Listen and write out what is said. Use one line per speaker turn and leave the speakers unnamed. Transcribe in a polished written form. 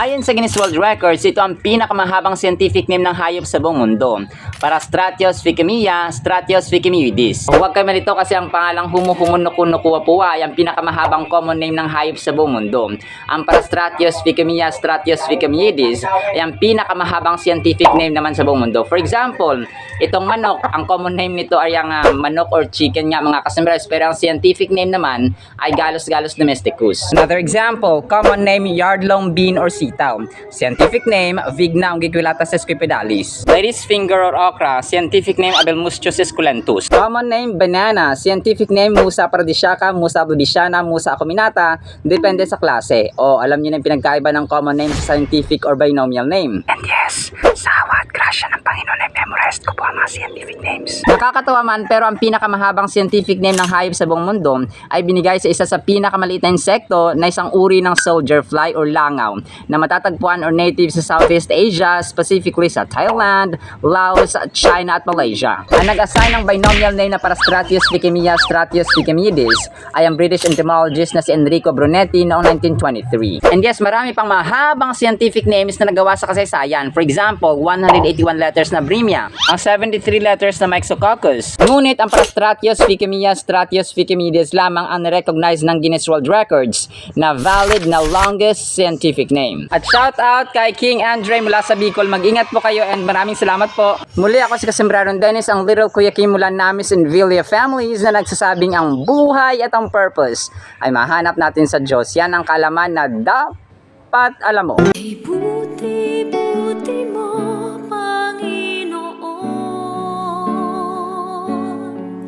Ayon sa Guinness World Records, ito ang pinakamahabang scientific name ng hayop sa buong mundo. Parastratios ficamia, Stratios ficamioides. Huwag kayo malito kasi ang pangalang humuhumunukunukuwapua ay ang pinakamahabang common name ng hayop sa buong mundo. Ang Parastratios ficamia, Stratios ficamioides ay ang pinakamahabang scientific name naman sa buong mundo. For example, itong manok, ang common name nito ay ang manok or chicken nga mga kasambres, pero ang scientific name naman ay Gallus domesticus. Another example, common name yardlong bean or sitaw. Scientific name Vigna unguiculata sesquipedalis. Lady's finger or okra. Scientific name Abelmuscius esculentus. Common name banana. Scientific name Musa paradisiaca, Musa abudisiana, Musa acuminata. Depende sa klase. O alam niyo na yung pinagkaiba ng common name sa scientific or binomial name. And yes, sawa at grasya ng Panginoon ay memorized ko po ang mga scientific names. Nakakatawa man, pero ang pinakamahabang scientific name ng hayop sa buong mundo ay binigay sa isa sa pinakamaliit na insekto na isang uri ng soldier fly or langaw na matatagpuan or native sa Southeast Asia, specifically sa Thailand, Laos, China at Malaysia. Ang nag-assign ng binomial name na Parastratios ficamia, Stratios ficamioides ay ang British entomologist na si Enrico Brunetti noong 1923. And yes, marami pang mahabang scientific names na nagawa sa kasaysayan. For example, 181 letters na Brimia, ang 73 letters na Myxococcus. Ngunit ang Parastratios ficamia, Stratios ficamioides lamang ang na-recognize ng Guinness World Records na valid na longest scientific name. At shout out kay King Andre mula sa Bicol. Mag-ingat po kayo and maraming salamat po. Muli ako si Kasembraron Dennis, ang little Kuya Kim mula Namis and Villa Families na nagsasabing ang buhay at ang purpose ay mahanap natin sa Diyos. Yan ang kalaman na dapat alam mo.
Buti mo